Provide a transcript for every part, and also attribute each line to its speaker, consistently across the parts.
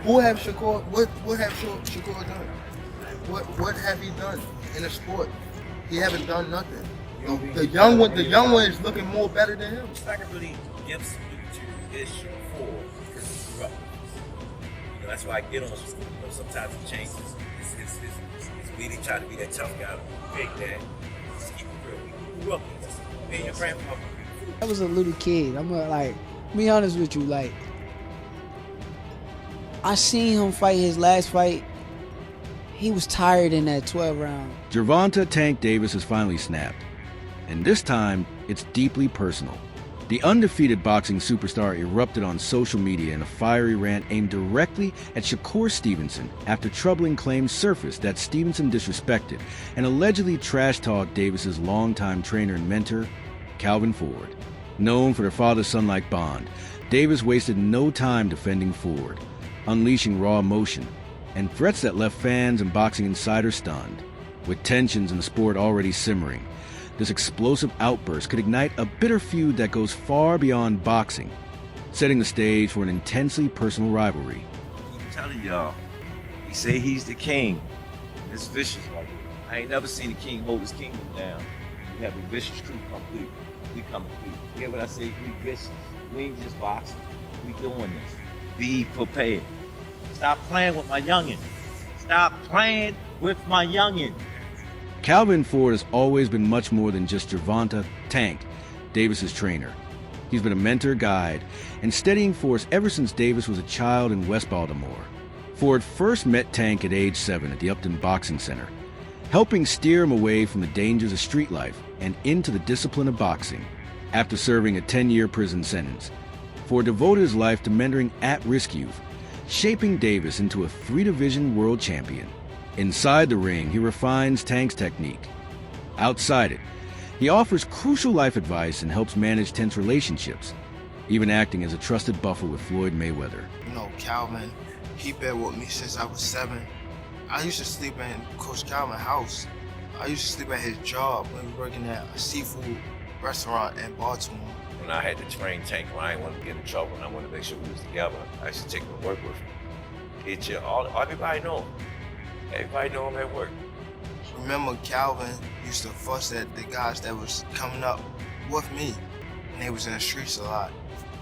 Speaker 1: Who have Shakur? What have Shakur done? What have he done in the sport? He haven't done nothing. The young one is looking more better than him.
Speaker 2: I can really give some to this Shakur because he grew up. That's why I get on. Sometimes it changes. It's really trying to be that tough guy, big dad. Just keep it real. We grew up with this. Me and your grandfather.
Speaker 3: I was a little kid. I'm gonna like be honest with you. Like I seen him fight his last fight. He was tired in that 12 round.
Speaker 4: Gervonta Tank Davis has finally snapped. And this time, it's deeply personal. The undefeated boxing superstar erupted on social media in a fiery rant aimed directly at Shakur Stevenson after troubling claims surfaced that Stevenson disrespected and allegedly trash-talked Davis's longtime trainer and mentor, Calvin Ford. Known for their father-son-like bond, Davis wasted no time defending Ford, unleashing raw emotion and threats that left fans and boxing insiders stunned. With tensions in the sport already simmering, this explosive outburst could ignite a bitter feud that goes far beyond boxing, setting the stage for an intensely personal rivalry.
Speaker 2: I'm telling y'all, he say he's the king. It's vicious like that. I ain't never seen a king hold his kingdom down. You have a vicious crew come through. We come through. You hear what I say? We vicious. We ain't just boxing. We doing this. Be prepared. Stop playing with my youngin. Stop playing with my youngin.
Speaker 4: Calvin Ford has always been much more than just Gervonta Tank, Davis's trainer. He's been a mentor, guide, and steadying force ever since Davis was a child in West Baltimore. Ford first met Tank at age 7 at the Upton Boxing Center, helping steer him away from the dangers of street life and into the discipline of boxing. After serving a 10-year prison sentence, Ford devoted his life to mentoring at-risk youth, shaping Davis into a 3-division world champion. Inside the ring, he refines Tank's technique. Outside it, he offers crucial life advice and helps manage tense relationships, even acting as a trusted buffer with Floyd Mayweather.
Speaker 1: You know, Calvin, he been with me since I was 7. I used to sleep in Coach Calvin's house. I used to sleep at his job when we were working at a seafood restaurant in Baltimore.
Speaker 2: When I had to train Tank, I didn't want to get in trouble and I wanted to make sure we was together. I used to take him to work with him. Everybody know him. Everybody know him at work.
Speaker 1: Remember, Calvin used to fuss at the guys that was coming up with me, and they was in the streets a lot.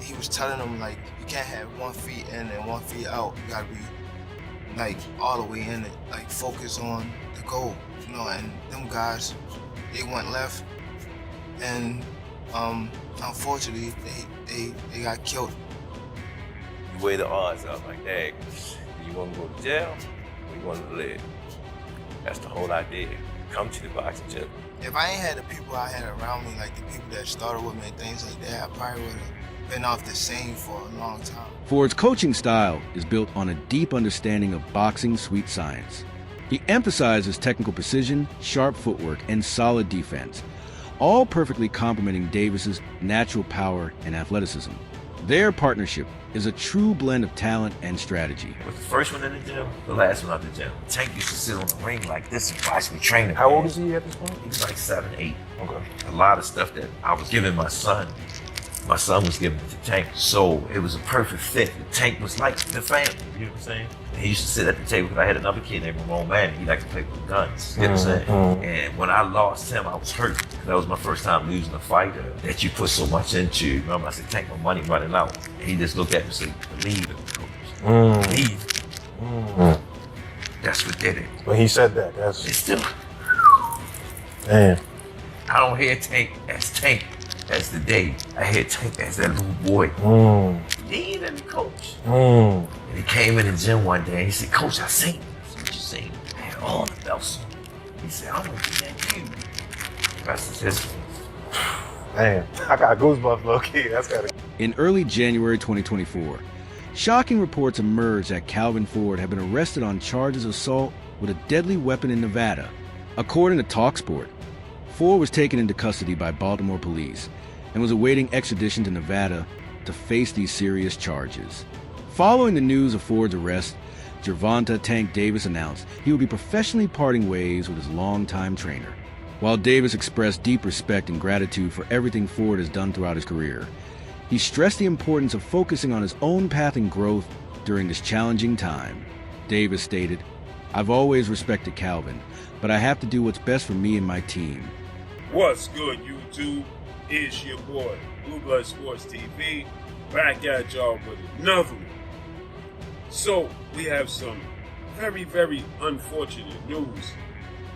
Speaker 1: He was telling them, like, you can't have 1 foot in and 1 foot out. You gotta be, like, all the way in it. Like, focus on the goal, you know, and them guys, they went left, and unfortunately, they got killed.
Speaker 2: You weigh the odds up like that. Do you want to go to jail? We want to live. That's the whole idea. Come to the boxing gym.
Speaker 1: If I ain't had the people I had around me, like the people that started with me and things like that, I probably would have been off the scene for a long time.
Speaker 4: Ford's coaching style is built on a deep understanding of boxing's sweet science. He emphasizes technical precision, sharp footwork, and solid defense, all perfectly complementing Davis's natural power and athleticism. Their partnership is a true blend of talent and strategy.
Speaker 2: I was the first one in the gym, the last one out the gym. Tank used to sit on the ring like this and watch me train him.
Speaker 5: How old is he at this point?
Speaker 2: He was like 7, 8.
Speaker 5: Okay.
Speaker 2: A lot of stuff that I was giving my son was giving it to Tank. So it was a perfect fit. The Tank was like the family, you know what I'm saying? And he used to sit at the table because I had another kid named Ramon Manning. He liked to play with guns, you know what I'm saying? And when I lost him, I was hurt. That was my first time losing a fighter that you put so much into. Remember, I said, Tank, my money running out. And he just looked at me and said, believe in the coach. Believe. That's what did it.
Speaker 5: When he said that,
Speaker 2: It's still,
Speaker 5: man.
Speaker 2: I don't hear Tank as Tank as the day. I hear Tank as that little boy. Believe in the coach. And he came in the gym one day and he said, Coach, I seen you. I said, what you seen? I had all the belts on. He said, I'm gonna do that to you. That's his history.
Speaker 5: Man, I got goosebumps, low key. That's gotta.
Speaker 4: In early January 2024, shocking reports emerged that Calvin Ford had been arrested on charges of assault with a deadly weapon in Nevada. According to TalkSport, Ford was taken into custody by Baltimore police and was awaiting extradition to Nevada to face these serious charges. Following the news of Ford's arrest, Gervonta Tank Davis announced he would be professionally parting ways with his longtime trainer. While Davis expressed deep respect and gratitude for everything Ford has done throughout his career, he stressed the importance of focusing on his own path and growth during this challenging time. Davis stated, "I've always respected Calvin, but I have to do what's best for me and my team."
Speaker 6: What's good, YouTube? It's your boy, Blue Blood Sports TV, back at y'all with another one. So, we have some very, very unfortunate news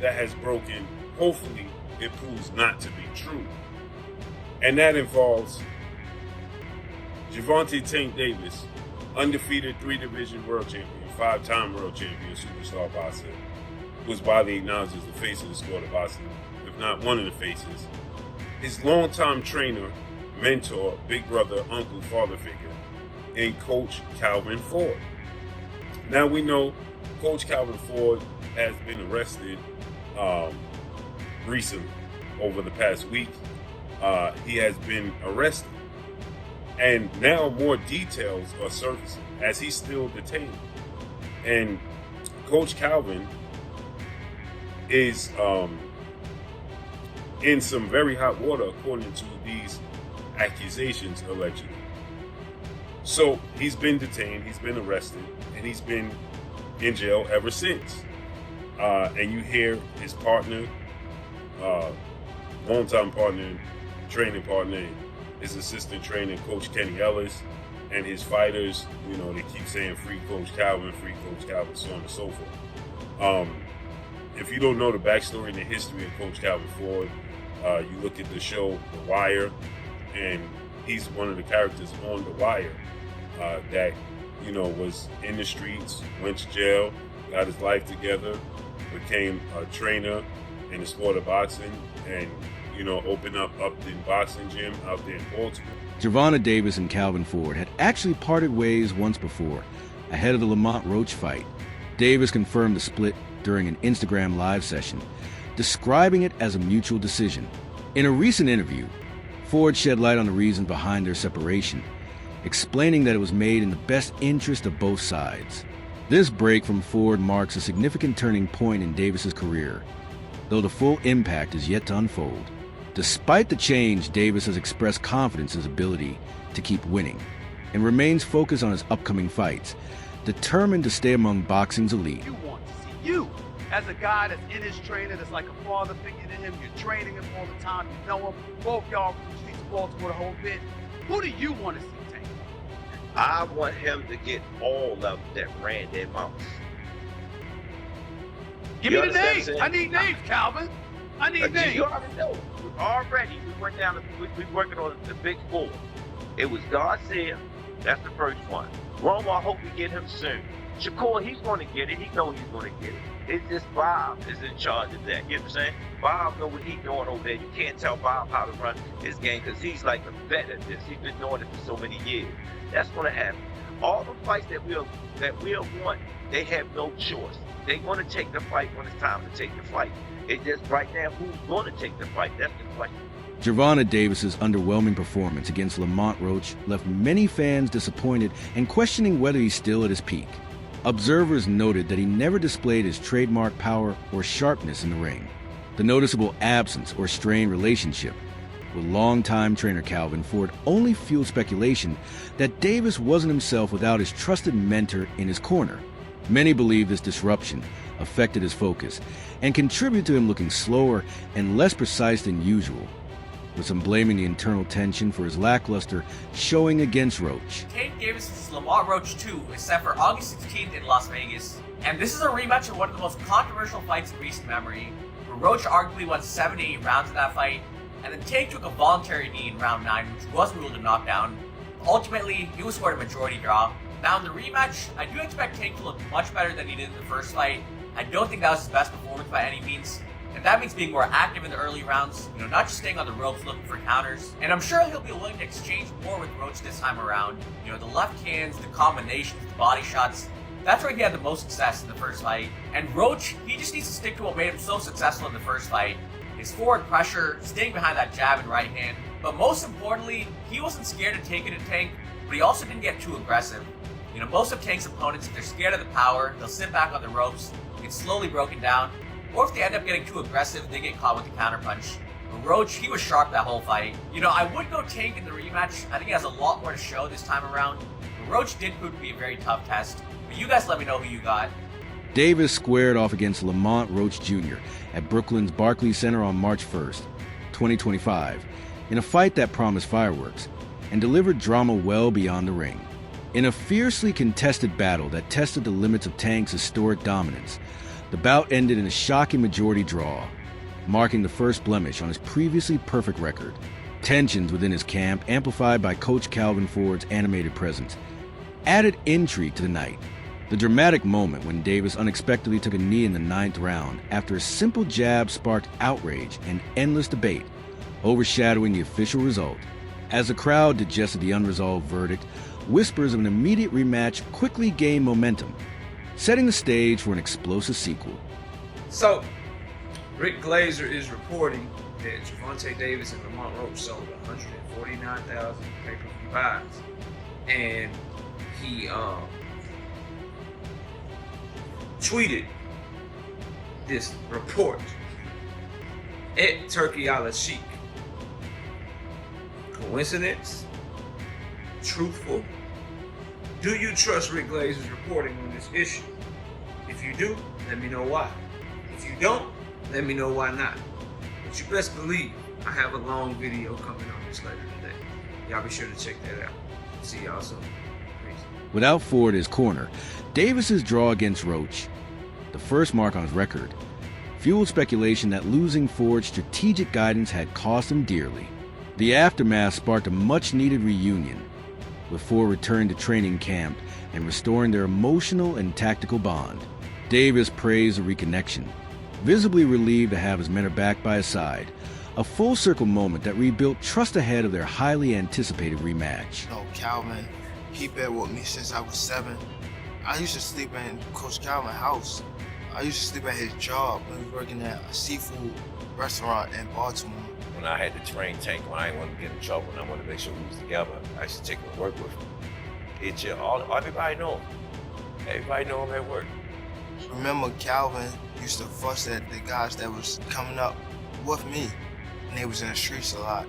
Speaker 6: that has broken. Hopefully, it proves not to be true. And that involves Gervonta Tank Davis, undefeated 3-division world champion, 5-time world champion, superstar boxer, was widely acknowledged as the face of the sport of boxing, if not one of the faces. His longtime trainer, mentor, big brother, uncle, father figure, and Coach Calvin Ford. Now we know Coach Calvin Ford has been arrested recently. Over the past week, he has been arrested. And now more details are surfacing as he's still detained. And Coach Calvin is in some very hot water according to these accusations, allegedly. So he's been detained, he's been arrested, and he's been in jail ever since. And you hear his partner, longtime partner, training partner, his assistant trainer, Coach Kenny Ellis, and his fighters, you know, they keep saying free Coach Calvin, so on and so forth. If you don't know the backstory and the history of Coach Calvin Ford, you look at the show The Wire, and he's one of the characters on The Wire that, you know, was in the streets, went to jail, got his life together, became a trainer in the sport of boxing, and, you know, opened up Upton Boxing Gym out there in Baltimore.
Speaker 4: Gervonta Davis and Calvin Ford had actually parted ways once before, ahead of the Lamont Roach fight. Davis confirmed the split during an Instagram live session, describing it as a mutual decision. In a recent interview, Ford shed light on the reasons behind their separation, explaining that it was made in the best interest of both sides. This break from Ford marks a significant turning point in Davis's career, though the full impact is yet to unfold. Despite the change, Davis has expressed confidence in his ability to keep winning and remains focused on his upcoming fights, determined to stay among boxing's elite.
Speaker 7: You want to see you as a guy that's in his trainer, that's like a father figure to him. You're training him all the time. You know him. Both y'all from the streets of Baltimore the whole bit. Who do you want to see, Tank?
Speaker 2: I want him to get all of them that ran their mouths.
Speaker 7: Give me the names. I need names, Calvin. I need names.
Speaker 2: You already know. We went down. We working on the big four. It was Garcia. That's the first one. Roma, I hope we get him soon. Shakur, he's going to get it. He knows he's going to get it. It's just Bob is in charge of that. You know what I'm saying? Bob know what he's doing over there. You can't tell Bob how to run his game because he's like a vet at this. He's been doing it for so many years. That's going to happen. All the fights that we'll want, they have no choice. They're going to take the fight when it's time to take the fight. It's just right now, who's going to take the fight? That's the question.
Speaker 4: Gervonta Davis's underwhelming performance against Lamont Roach left many fans disappointed and questioning whether he's still at his peak. Observers noted that he never displayed his trademark power or sharpness in the ring. The noticeable absence or strained relationship with longtime trainer Calvin Ford only fueled speculation that Davis wasn't himself without his trusted mentor in his corner. Many believe this disruption affected his focus and contributed to him looking slower and less precise than usual, with some blaming the internal tension for his lackluster showing against Roach.
Speaker 8: Tank Davis' Lamont Roach 2 is set for August 16th in Las Vegas, and this is a rematch of one of the most controversial fights in recent memory, where Roach arguably won 7 to 8 rounds in that fight, and then Tank took a voluntary knee in round 9, which was ruled a knockdown. Ultimately, he was scored a majority draw. Now in the rematch, I do expect Tank to look much better than he did in the first fight. I don't think that was his best performance by any means, and that means being more active in the early rounds, not just staying on the ropes looking for counters. And I'm sure he'll be willing to exchange more with Roach this time around. The left hands, the combinations, the body shots, that's where he had the most success in the first fight. And Roach, he just needs to stick to what made him so successful in the first fight. His forward pressure, staying behind that jab and right hand. But most importantly, he wasn't scared to take it to Tank, but he also didn't get too aggressive. Most of Tank's opponents, if they're scared of the power, they'll sit back on the ropes, get slowly broken down, or if they end up getting too aggressive, they get caught with the counterpunch. But Roach, he was sharp that whole fight. I would go Tank in the rematch. I think he has a lot more to show this time around. Roach did prove to be a very tough test, but you guys let me know who you got.
Speaker 4: Davis squared off against Lamont Roach Jr. at Brooklyn's Barclays Center on March 1st, 2025, in a fight that promised fireworks and delivered drama well beyond the ring. In a fiercely contested battle that tested the limits of Tank's historic dominance, the bout ended in a shocking majority draw, marking the first blemish on his previously perfect record. Tensions within his camp, amplified by Coach Calvin Ford's animated presence, added intrigue to the night. The dramatic moment when Davis unexpectedly took a knee in the 9th round after a simple jab sparked outrage and endless debate, overshadowing the official result. As the crowd digested the unresolved verdict, whispers of an immediate rematch quickly gained momentum, setting the stage for an explosive sequel.
Speaker 9: So, Rick Glazer is reporting that Gervonta Davis and Lamont Roach sold 149,000 pay-per-view buys, and he tweeted this report at Turkey Ala Sheik. Coincidence? Truthful? Do you trust Rick Glazer's reporting on this issue? If you do, let me know why. If you don't, let me know why not. But you best believe I have a long video coming on this later today. Y'all be sure to check that out. See y'all soon. Peace.
Speaker 4: Without Ford at his corner, Davis's draw against Roach, the first mark on his record, fueled speculation that losing Ford's strategic guidance had cost him dearly. The aftermath sparked a much-needed reunion, with Ford returning to training camp and restoring their emotional and tactical bond. Davis praised the reconnection, visibly relieved to have his mentor back by his side, a full-circle moment that rebuilt trust ahead of their highly anticipated rematch.
Speaker 1: Calvin, he been with me since I was 7. I used to sleep in Coach Calvin's house. I used to sleep at his job when he was working at a seafood restaurant in Baltimore.
Speaker 2: When I had to train Tank, when I didn't want to get in trouble and I wanted to make sure we was together, I used to take him to work with me. It just, everybody know him. Everybody know him at work.
Speaker 1: Remember, Calvin used to fuss at the guys that was coming up with me, and they was in the streets a lot.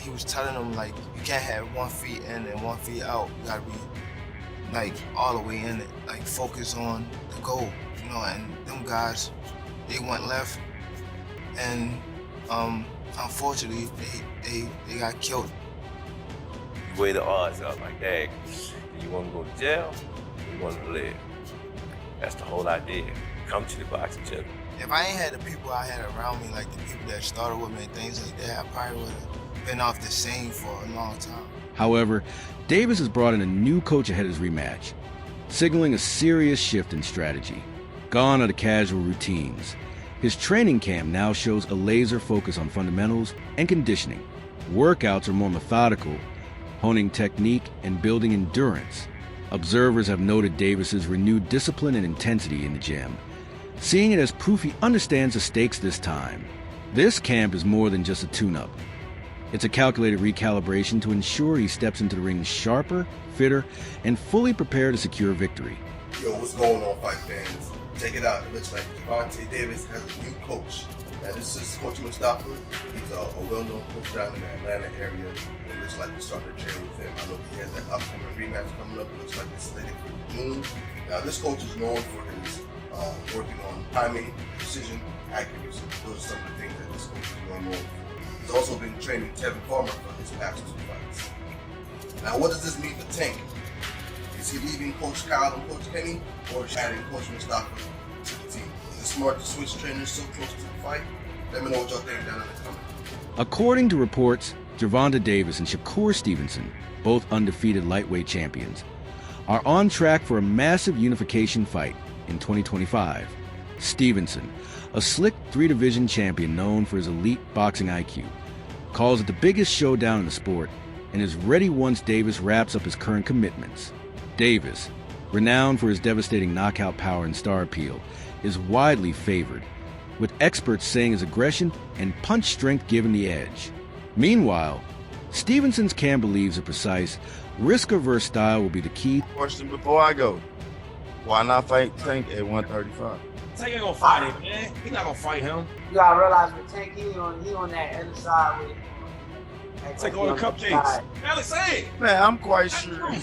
Speaker 1: He was telling them, like, you can't have 1 feet in and 1 feet out. You gotta be, like, all the way in it. Like, focus on the goal, you know, and them guys, they went left, and unfortunately, they got killed.
Speaker 2: You weigh the odds up like that. You want to go to jail, or you want to live. That's the whole idea. Come to the boxing gym.
Speaker 1: If I ain't had the people I had around me, like the people that started with me and things like that, I probably would have been off the scene for a long time.
Speaker 4: However, Davis has brought in a new coach ahead of his rematch, signaling a serious shift in strategy. Gone are the casual routines. His training camp now shows a laser focus on fundamentals and conditioning. Workouts are more methodical, honing technique and building endurance. Observers have noted Davis's renewed discipline and intensity in the gym, seeing it as proof he understands the stakes this time. This camp is more than just a tune-up. It's a calculated recalibration to ensure he steps into the ring sharper, fitter, and fully prepared to secure victory.
Speaker 10: Yo, what's going on, fight fans? Check it out. It looks like Gervonta Davis has a new coach. Now, this is Coach Mustafa. He's a well-known coach down in the Atlanta area. It looks like we started training with him. I know he has an upcoming rematch coming up. It looks like it's slated for June. Now, this coach is known for his working on timing, precision, accuracy. Those are some of the things that this coach is well known for. He's also been training Tevin Farmer for his past 2 fights. Now, what does this mean for Tank? Is he leaving Coach Kyle and Coach Kenny, or is he adding Coach Mustafa to the team? Is it smart to switch trainers so close to the fight? Let me know what y'all think down in the comments.
Speaker 4: According to reports, Gervonta Davis and Shakur Stevenson, both undefeated lightweight champions, are on track for a massive unification fight in 2025. Stevenson, a slick 3-division champion known for his elite boxing IQ, calls it the biggest showdown in the sport and is ready once Davis wraps up his current commitments. Davis, renowned for his devastating knockout power and star appeal, is widely favored, with experts saying his aggression and punch strength given the edge. Meanwhile, Stevenson's camp believes a precise, risk-averse style will be the key.
Speaker 11: Question before I go. Why not fight Tank at 135?
Speaker 5: Tank ain't gonna fight him, man. He not gonna fight him.
Speaker 3: You gotta realize with Tank, he on that other side with
Speaker 12: Take all the cupcakes. Alex, say it.
Speaker 11: Man, I'm quite sure.
Speaker 12: Bro,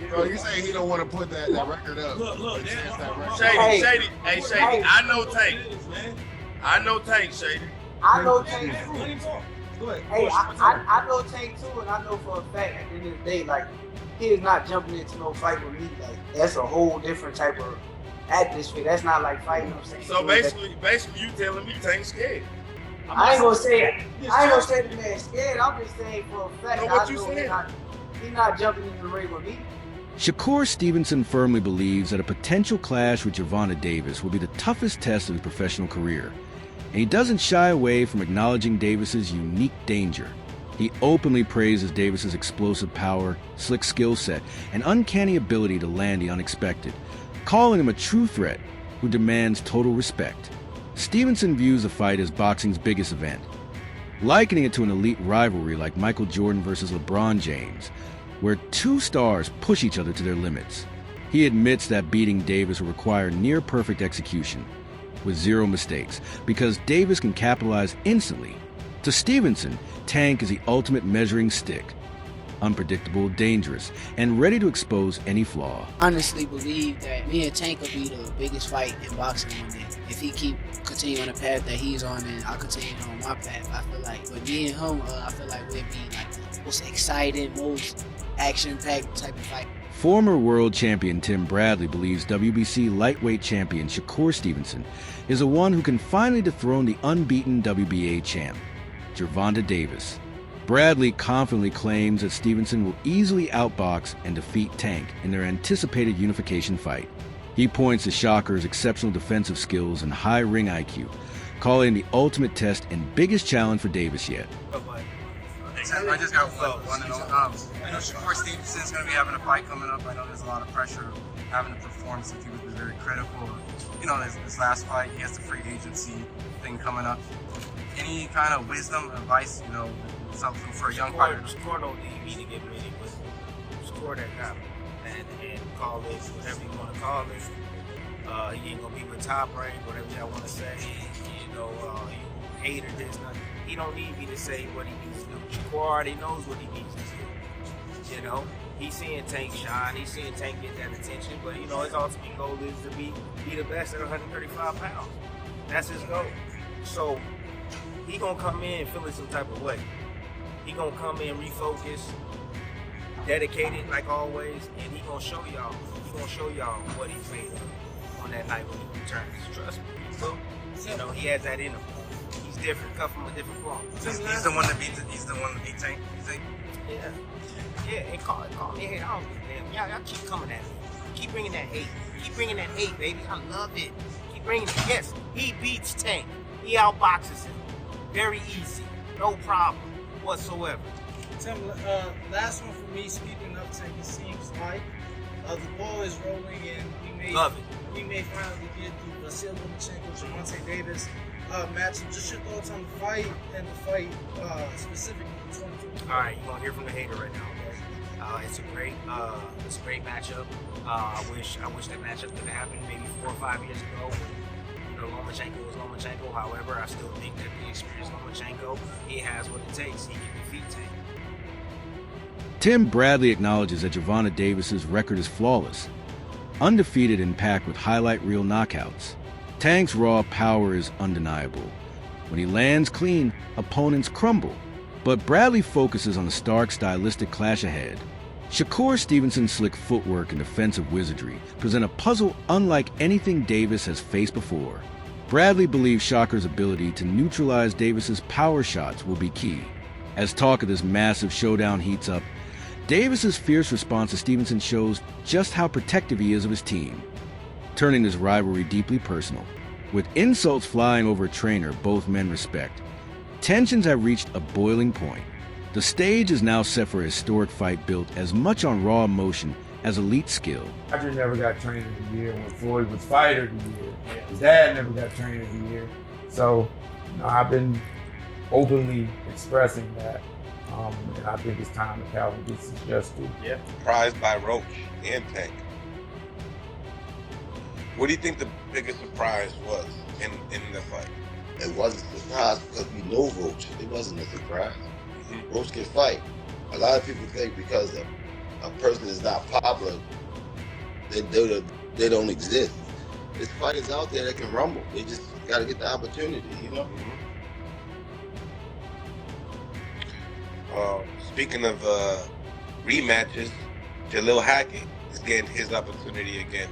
Speaker 10: Bro, you say he don't want to put that record up.
Speaker 12: Look,
Speaker 5: Shady. Hey, Shady. I know Tank. I know Tank, Shady.
Speaker 13: I know Tank too.
Speaker 12: Let him talk. Go ahead.
Speaker 13: Hey, I know Tank too, and I know for a fact at the end of the day, like, he is not jumping into no fight with me. Like, that's a whole different type of atmosphere. That's not like fighting. You know what I'm saying?
Speaker 5: So basically, you telling me Tank's scared.
Speaker 13: I ain't gonna say the man's scared. I'm just saying for a fact.
Speaker 5: So what
Speaker 13: I
Speaker 5: you
Speaker 13: know
Speaker 5: saying?
Speaker 13: he's not jumping in the ring with me.
Speaker 4: Shakur Stevenson firmly believes that a potential clash with Gervonta Davis will be the toughest test of his professional career, and he doesn't shy away from acknowledging Davis's unique danger. He openly praises Davis's explosive power, slick skill set, and uncanny ability to land the unexpected, calling him a true threat who demands total respect. Stevenson views the fight as boxing's biggest event, likening it to an elite rivalry like Michael Jordan versus LeBron James, where two stars push each other to their limits. He admits that beating Davis will require near-perfect execution, with zero mistakes, because Davis can capitalize instantly. To Stevenson, Tank is the ultimate measuring stick, unpredictable, dangerous, and ready to expose any flaw.
Speaker 3: Honestly believe that me and Tank will be the biggest fight in boxing one day. If he continue on the path that he's on and I continue on my path, I feel like with me and him, I feel like we'll be like the most exciting, most action-packed type of fight.
Speaker 4: Former world champion Tim Bradley believes WBC lightweight champion Shakur Stevenson is the one who can finally dethrone the unbeaten WBA champ, Gervonta Davis. Bradley confidently claims that Stevenson will easily outbox and defeat Tank in their anticipated unification fight. He points to Shakur's exceptional defensive skills and high ring IQ, calling the ultimate test and biggest challenge for Davis yet.
Speaker 14: I just got one. I know Shakur Stevenson's going to be having a fight coming up. I know there's a lot of pressure having to perform since he was very critical. You know, his last fight, he has the free agency thing coming up. Any kind of wisdom, advice, you know, something for a young fighter?
Speaker 15: Shakur don't need me to give him any wisdom. Shakur that got him. And call it whatever you want to call it. He ain't going to be with Top Rank, whatever y'all want to say. You know, you hater this, nothing. He don't need me to say what he needs to do. Shakur already knows what he needs to do. You know, he's seeing Tank shine. He's seeing Tank get that attention. But, you know, his ultimate goal is to be the best at 135 pounds. That's his goal. So, he going to come in feeling some type of way. He going to come in refocused, dedicated like always, and he going to show y'all. He going to show y'all what he's made of on that night when he returns. Trust me. So, you know, he has that in him. He's different, cut from a different cloth.
Speaker 14: He's the one to beat Tank, you think?
Speaker 15: Yeah, and call me hate. I don't give a damn. Y'all keep coming at me. Keep bringing that hate. Keep bringing that hate, baby. I love it. Keep bringing it. Yes, he beats Tank. He outboxes him. Very easy. No problem whatsoever.
Speaker 16: Tim, last one for me, speaking of Tank, it seems like the ball is rolling and we may finally get the Vasyl Lomachenko, Gervonta Davis match. Just your thoughts on the fight and the fight specifically in 2020.
Speaker 15: All right, you're gonna hear from the hater right now. Okay? It's a great matchup. I wish that matchup could have happened maybe 4 or 5 years ago when, you know, Lomachenko was Lomachenko. However, I still think that the experienced Lomachenko, he has what it takes. He can defeat Tank.
Speaker 4: Tim Bradley acknowledges that Gervonta Davis's record is flawless, undefeated and packed with highlight reel knockouts. Tank's raw power is undeniable. When he lands clean, opponents crumble. But Bradley focuses on the stark stylistic clash ahead. Shakur Stevenson's slick footwork and defensive wizardry present a puzzle unlike anything Davis has faced before. Bradley believes Shakur's ability to neutralize Davis's power shots will be key. As talk of this massive showdown heats up, Davis's fierce response to Stevenson shows just how protective he is of his team, turning this rivalry deeply personal. With insults flying over a trainer both men respect, tensions have reached a boiling point. The stage is now set for a historic fight built as much on raw emotion as elite skill.
Speaker 17: Roger never got trainer of the year when Floyd was fighter of the year. His dad never got trainer of the year. So, you know, I've been openly expressing that. And I think it's time that Calvin gets his just due.
Speaker 5: Yeah. Surprised by Roach and Tank. What do you think the biggest surprise was in the fight?
Speaker 18: it wasn't a surprise because we know Roach. It wasn't a surprise. Roach can fight. A lot of people think because a person is not popular, they don't exist. There's fighters out there that can rumble. They just got to get the opportunity, you know?
Speaker 19: Speaking of rematches, Jalil Hackett is getting his opportunity again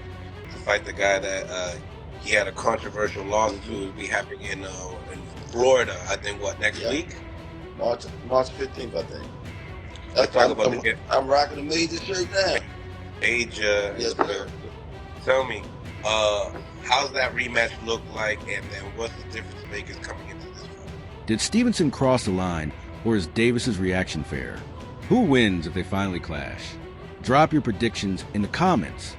Speaker 19: to fight the guy that he had a controversial loss to. It'll be happening in Florida, I think, next week?
Speaker 18: March 15th, I think. That's why I'm rocking a major shirt now.
Speaker 19: Major.
Speaker 18: Yes, sir.
Speaker 19: Tell me, how's that rematch look like, and then what's the difference makers coming into this fight?
Speaker 4: Did Stevenson cross the line, or is Davis's reaction fair? Who wins if they finally clash? Drop your predictions in the comments.